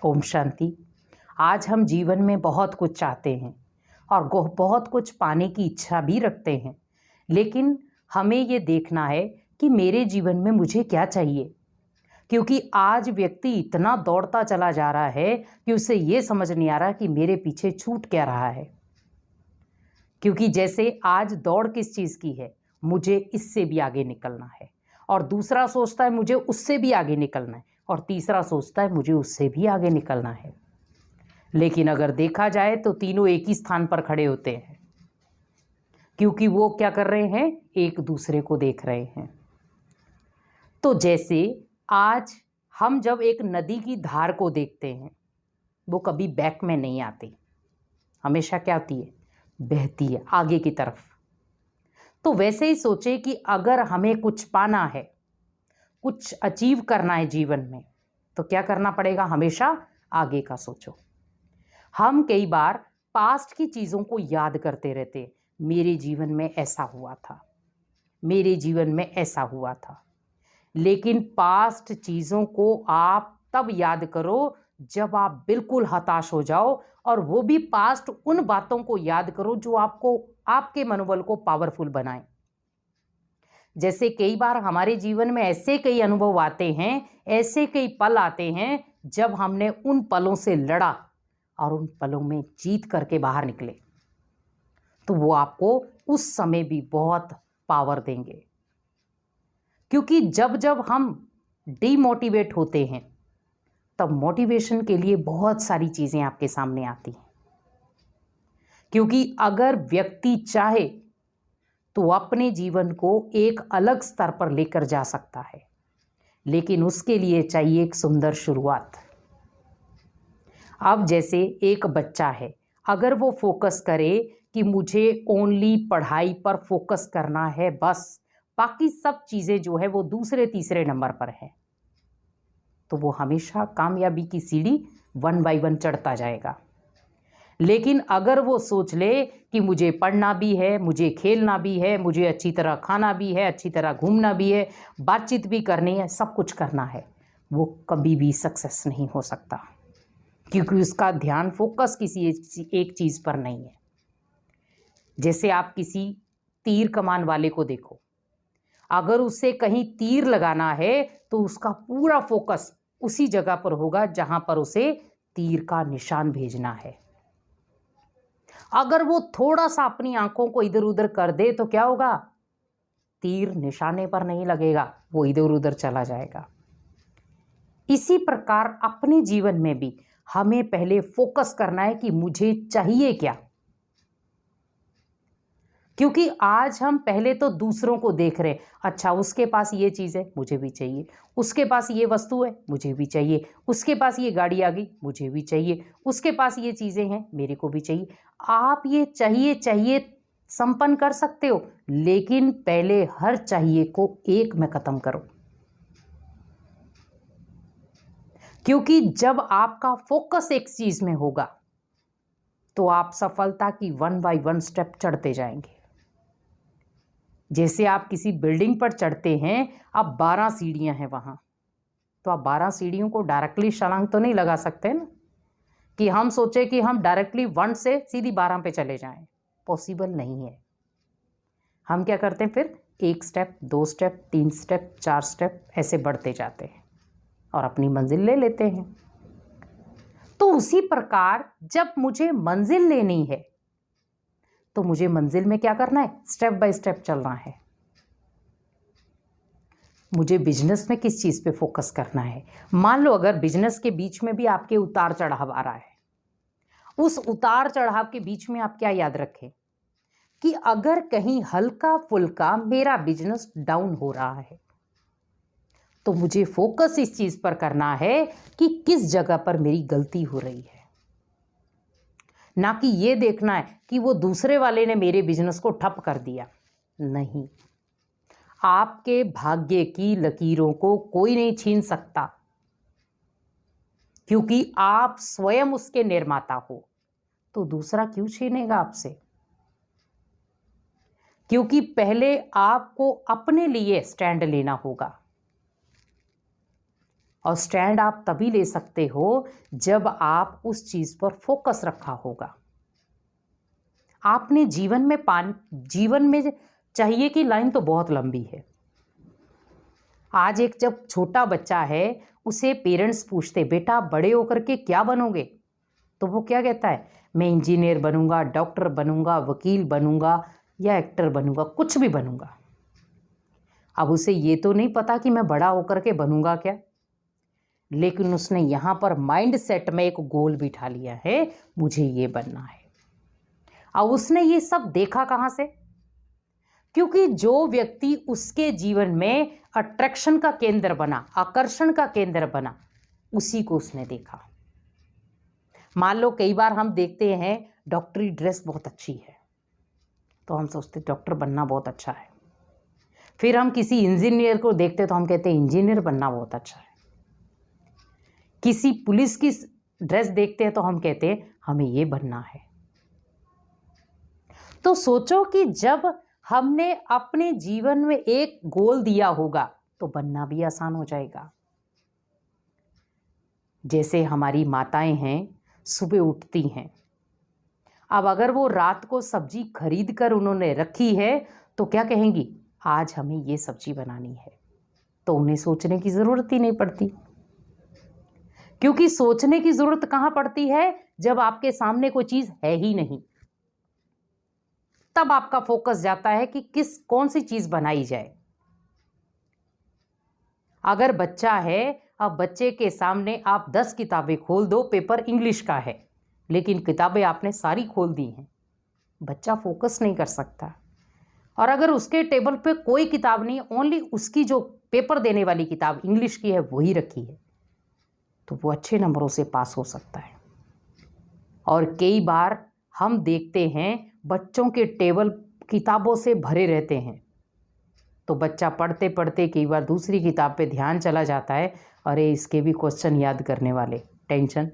ओम शांति। आज हम जीवन में बहुत कुछ चाहते हैं और बहुत कुछ पाने की इच्छा भी रखते हैं, लेकिन हमें ये देखना है कि मेरे जीवन में मुझे क्या चाहिए। क्योंकि आज व्यक्ति इतना दौड़ता चला जा रहा है कि उसे ये समझ नहीं आ रहा कि मेरे पीछे छूट क्या रहा है। क्योंकि जैसे आज दौड़ किस चीज़ की है, मुझे इससे भी आगे निकलना है, और दूसरा सोचता है मुझे उससे भी आगे निकलना है, और तीसरा सोचता है मुझे उससे भी आगे निकलना है। लेकिन अगर देखा जाए तो तीनों एक ही स्थान पर खड़े होते हैं, क्योंकि वो क्या कर रहे हैं, एक दूसरे को देख रहे हैं। तो जैसे आज हम जब एक नदी की धार को देखते हैं, वो कभी बैक में नहीं आती, हमेशा क्या होती है, बहती है आगे की तरफ। तो वैसे ही सोचे कि अगर हमें कुछ पाना है, कुछ अचीव करना है जीवन में, तो क्या करना पड़ेगा, हमेशा आगे का सोचो। हम कई बार पास्ट की चीज़ों को याद करते रहते, मेरे जीवन में ऐसा हुआ था, मेरे जीवन में ऐसा हुआ था। लेकिन पास्ट चीज़ों को आप तब याद करो जब आप बिल्कुल हताश हो जाओ, और वो भी पास्ट उन बातों को याद करो जो आपको, आपके मनोबल को पावरफुल बनाए। जैसे कई बार हमारे जीवन में ऐसे कई अनुभव आते हैं, ऐसे कई पल आते हैं जब हमने उन पलों से लड़ा और उन पलों में जीत करके बाहर निकले, तो वो आपको उस समय भी बहुत पावर देंगे। क्योंकि जब जब हम डीमोटिवेट होते हैं, तब मोटिवेशन के लिए बहुत सारी चीज़ें आपके सामने आती हैं। क्योंकि अगर व्यक्ति चाहे तो अपने जीवन को एक अलग स्तर पर लेकर जा सकता है, लेकिन उसके लिए चाहिए एक सुंदर शुरुआत। अब जैसे एक बच्चा है, अगर वो फोकस करे कि मुझे ओनली पढ़ाई पर फोकस करना है, बस बाकी सब चीज़ें जो है वो दूसरे तीसरे नंबर पर है, तो वो हमेशा कामयाबी की सीढ़ी 1 बाय 1 चढ़ता जाएगा। लेकिन अगर वो सोच ले कि मुझे पढ़ना भी है, मुझे खेलना भी है, मुझे अच्छी तरह खाना भी है, अच्छी तरह घूमना भी है, बातचीत भी करनी है, सब कुछ करना है, वो कभी भी सक्सेस नहीं हो सकता, क्योंकि उसका ध्यान फोकस किसी एक चीज़ पर नहीं है। जैसे आप किसी तीर कमान वाले को देखो, अगर उसे कहीं तीर लगाना है तो उसका पूरा फोकस उसी जगह पर होगा जहां पर उसे तीर का निशान भेजना है। अगर वो थोड़ा सा अपनी आंखों को इधर उधर कर दे तो क्या होगा, तीर निशाने पर नहीं लगेगा, वो इधर उधर चला जाएगा। इसी प्रकार अपने जीवन में भी हमें पहले फोकस करना है कि मुझे चाहिए क्या। क्योंकि आज हम पहले तो दूसरों को देख रहे, अच्छा उसके पास ये चीज़ है, मुझे भी चाहिए, उसके पास ये वस्तु है, मुझे भी चाहिए, उसके पास ये गाड़ी आ गई, मुझे भी चाहिए, उसके पास ये चीज़ें हैं, मेरे को भी चाहिए। आप ये चाहिए चाहिए संपन्न कर सकते हो, लेकिन पहले हर चाहिए को एक में ख़त्म करो। क्योंकि जब आपका फोकस एक चीज़ में होगा तो आप सफलता की 1 बाय 1 स्टेप चढ़ते जाएंगे। जैसे आप किसी बिल्डिंग पर चढ़ते हैं, अब 12 सीढ़ियां हैं वहां, तो आप 12 सीढ़ियों को डायरेक्टली छलांग तो नहीं लगा सकते ना, कि हम सोचे कि हम डायरेक्टली 1 से सीधी 12 पे चले जाएं, पॉसिबल नहीं है। हम क्या करते हैं, फिर 1 स्टेप, 2 स्टेप, 3 स्टेप, 4 स्टेप ऐसे बढ़ते जाते हैं और अपनी मंजिल ले लेते हैं। तो उसी प्रकार जब मुझे मंजिल लेनी है तो मुझे मंजिल में क्या करना है, स्टेप बाय स्टेप चलना है। मुझे बिजनेस में किस चीज़ पे फोकस करना है। मान लो अगर बिजनेस के बीच में भी आपके उतार चढ़ाव आ रहा है, उस उतार चढ़ाव के बीच में आप क्या याद रखें कि अगर कहीं हल्का फुल्का मेरा बिजनेस डाउन हो रहा है, तो मुझे फोकस इस चीज़ पर करना है कि किस जगह पर मेरी गलती हो रही है, ना कि ये देखना है कि वो दूसरे वाले ने मेरे बिजनेस को ठप कर दिया। नहीं, आपके भाग्य की लकीरों को कोई नहीं छीन सकता, क्योंकि आप स्वयं उसके निर्माता हो, तो दूसरा क्यों छीनेगा आपसे। क्योंकि पहले आपको अपने लिए स्टैंड लेना होगा, और स्टैंड आप तभी ले सकते हो जब आप उस चीज़ पर फोकस रखा होगा। आपने जीवन में चाहिए कि लाइन तो बहुत लंबी है। आज एक जब छोटा बच्चा है, उसे पेरेंट्स पूछते बेटा बड़े होकर के क्या बनोगे, तो वो क्या कहता है, मैं इंजीनियर बनूंगा, डॉक्टर बनूंगा, वकील बनूंगा या एक्टर बनूंगा, कुछ भी बनूंगा। अब उसे ये तो नहीं पता कि मैं बड़ा होकर के बनूंगा क्या, लेकिन उसने यहाँ पर माइंड सेट में एक गोल बिठा लिया है, मुझे ये बनना है। अब उसने ये सब देखा कहाँ से, क्योंकि जो व्यक्ति उसके जीवन में अट्रैक्शन का केंद्र बना, आकर्षण का केंद्र बना, उसी को उसने देखा। मान लो कई बार हम देखते हैं डॉक्टरी ड्रेस बहुत अच्छी है, तो हम सोचते डॉक्टर बनना बहुत अच्छा है। फिर हम किसी इंजीनियर को देखते तो हम कहते हैं इंजीनियर बनना बहुत अच्छा है। किसी पुलिस की ड्रेस देखते हैं तो हम कहते हैं हमें ये बनना है। तो सोचो कि जब हमने अपने जीवन में एक गोल दिया होगा तो बनना भी आसान हो जाएगा। जैसे हमारी माताएं हैं, सुबह उठती हैं, अब अगर वो रात को सब्जी खरीद कर उन्होंने रखी है तो क्या कहेंगी, आज हमें ये सब्जी बनानी है, तो उन्हें सोचने की ज़रूरत ही नहीं पड़ती। क्योंकि सोचने की ज़रूरत कहाँ पड़ती है, जब आपके सामने कोई चीज़ है ही नहीं, तब आपका फोकस जाता है कि कौन सी चीज़ बनाई जाए। अगर बच्चा है, अब बच्चे के सामने आप 10 किताबें खोल दो, पेपर इंग्लिश का है, लेकिन किताबें आपने सारी खोल दी हैं, बच्चा फोकस नहीं कर सकता। और अगर उसके टेबल पे कोई किताब नहीं, ओनली उसकी जो पेपर देने वाली किताब इंग्लिश की है वही रखी है, तो वो अच्छे नंबरों से पास हो सकता है। और कई बार हम देखते हैं बच्चों के टेबल किताबों से भरे रहते हैं, तो बच्चा पढ़ते पढ़ते कई बार दूसरी किताब पे ध्यान चला जाता है, अरे इसके भी क्वेश्चन याद करने वाले, टेंशन।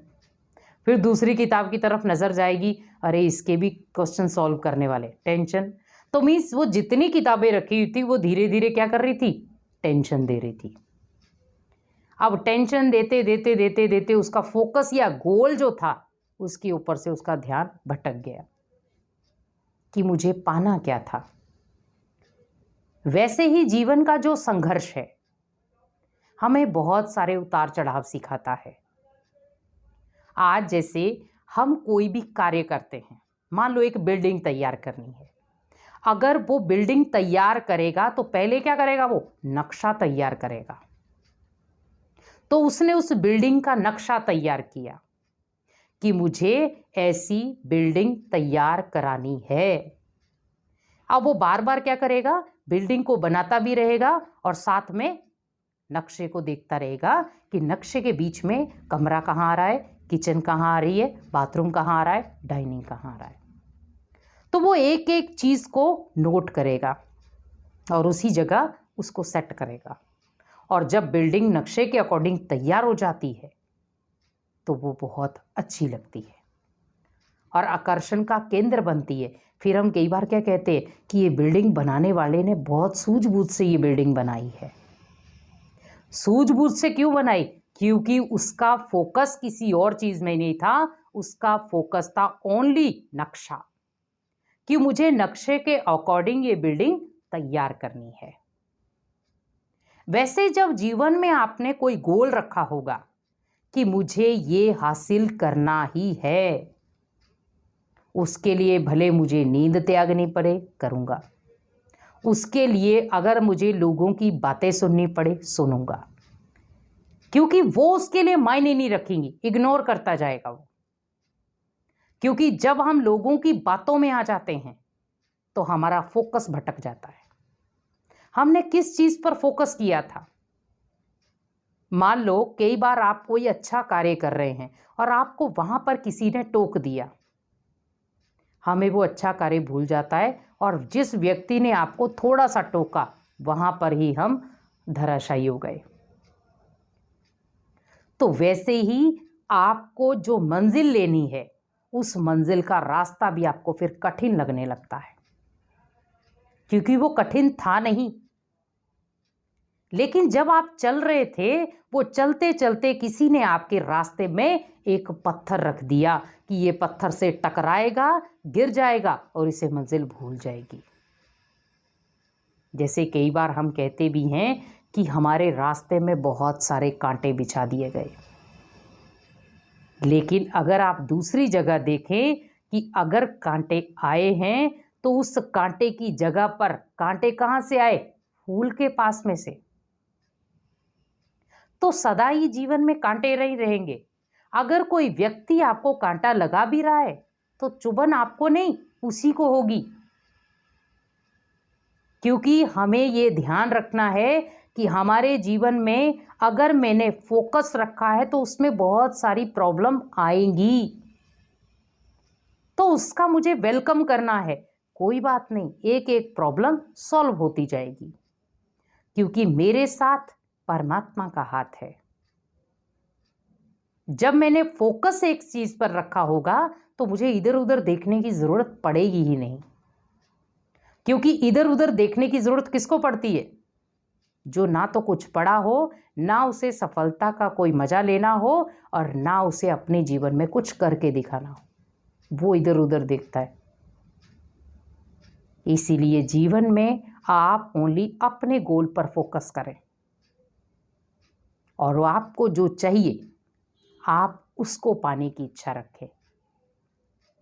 फिर दूसरी किताब की तरफ नज़र जाएगी, अरे इसके भी क्वेश्चन सॉल्व करने वाले, टेंशन। तो मीन्स वो जितनी किताबें रखी हुई थी वो धीरे धीरे क्या कर रही थी, टेंशन दे रही थी। अब टेंशन देते देते देते देते उसका फोकस या गोल जो था उसके ऊपर से उसका ध्यान भटक गया कि मुझे पाना क्या था। वैसे ही जीवन का जो संघर्ष है हमें बहुत सारे उतार चढ़ाव सिखाता है। आज जैसे हम कोई भी कार्य करते हैं, मान लो एक बिल्डिंग तैयार करनी है, अगर वो बिल्डिंग तैयार करेगा तो पहले क्या करेगा, वो नक्शा तैयार करेगा। तो उसने उस बिल्डिंग का नक्शा तैयार किया कि मुझे ऐसी बिल्डिंग तैयार करानी है। अब वो बार बार क्या करेगा, बिल्डिंग को बनाता भी रहेगा और साथ में नक्शे को देखता रहेगा कि नक्शे के बीच में कमरा कहाँ आ रहा है, किचन कहाँ आ रही है, बाथरूम कहाँ आ रहा है, डाइनिंग कहाँ आ रहा है। तो वो एक एक चीज़ को नोट करेगा और उसी जगह उसको सेट करेगा। और जब बिल्डिंग नक्शे के अकॉर्डिंग तैयार हो जाती है तो वो बहुत अच्छी लगती है और आकर्षण का केंद्र बनती है। फिर हम कई बार क्या कहते हैं कि ये बिल्डिंग बनाने वाले ने बहुत सूझबूझ से ये बिल्डिंग बनाई है। सूझबूझ से क्यों बनाई, क्योंकि उसका फोकस किसी और चीज़ में नहीं था, उसका फोकस था ओनली नक्शा, कि मुझे नक्शे के अकॉर्डिंग ये बिल्डिंग तैयार करनी है। वैसे जब जीवन में आपने कोई गोल रखा होगा कि मुझे ये हासिल करना ही है, उसके लिए भले मुझे नींद त्यागनी पड़े, करूँगा। उसके लिए अगर मुझे लोगों की बातें सुननी पड़े, सुनूंगा, क्योंकि वो उसके लिए मायने नहीं रखेंगी, इग्नोर करता जाएगा वो। क्योंकि जब हम लोगों की बातों में आ जाते हैं तो हमारा फोकस भटक जाता है। हमने किस चीज़ पर फोकस किया था। मान लो कई बार आप कोई अच्छा कार्य कर रहे हैं और आपको वहां पर किसी ने टोक दिया, हमें वो अच्छा कार्य भूल जाता है और जिस व्यक्ति ने आपको थोड़ा सा टोका वहां पर ही हम धराशायी हो गए। तो वैसे ही आपको जो मंजिल लेनी है, उस मंजिल का रास्ता भी आपको फिर कठिन लगने लगता है, क्योंकि वो कठिन था नहीं। लेकिन जब आप चल रहे थे, वो चलते चलते किसी ने आपके रास्ते में एक पत्थर रख दिया कि ये पत्थर से टकराएगा, गिर जाएगा और इसे मंजिल भूल जाएगी। जैसे कई बार हम कहते भी हैं कि हमारे रास्ते में बहुत सारे कांटे बिछा दिए गए, लेकिन अगर आप दूसरी जगह देखें कि अगर कांटे आए हैं तो उस कांटे की जगह पर कांटे कहाँ से आए? फूल के पास में से। तो सदा ही जीवन में कांटे नहीं रहेंगे। अगर कोई व्यक्ति आपको कांटा लगा भी रहा है तो चुभन आपको नहीं, उसी को होगी। क्योंकि हमें ये ध्यान रखना है कि हमारे जीवन में अगर मैंने फोकस रखा है तो उसमें बहुत सारी प्रॉब्लम आएंगी, तो उसका मुझे वेलकम करना है। कोई बात नहीं, एक एक प्रॉब्लम सॉल्व होती जाएगी, क्योंकि मेरे साथ परमात्मा का हाथ है। जब मैंने फोकस एक चीज पर रखा होगा तो मुझे इधर उधर देखने की जरूरत पड़ेगी ही नहीं, क्योंकि इधर उधर देखने की जरूरत किसको पड़ती है? जो ना तो कुछ पढ़ा हो, ना उसे सफलता का कोई मजा लेना हो और ना उसे अपने जीवन में कुछ करके दिखाना हो, वो इधर उधर देखता है। इसीलिए जीवन में आप ओनली अपने गोल पर फोकस करें और आपको जो चाहिए आप उसको पाने की इच्छा रखें।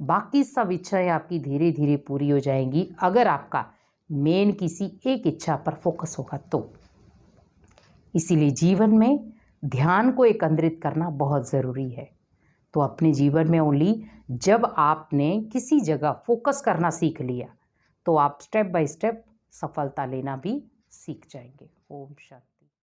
बाकी सब इच्छाएं आपकी धीरे धीरे पूरी हो जाएंगी अगर आपका मेन किसी एक इच्छा पर फोकस होगा तो। इसीलिए जीवन में ध्यान को एकत्रित करना बहुत ज़रूरी है। तो अपने जीवन में ओनली जब आपने किसी जगह फोकस करना सीख लिया तो आप स्टेप बाय स्टेप सफलता लेना भी सीख जाएंगे। ओम शांति।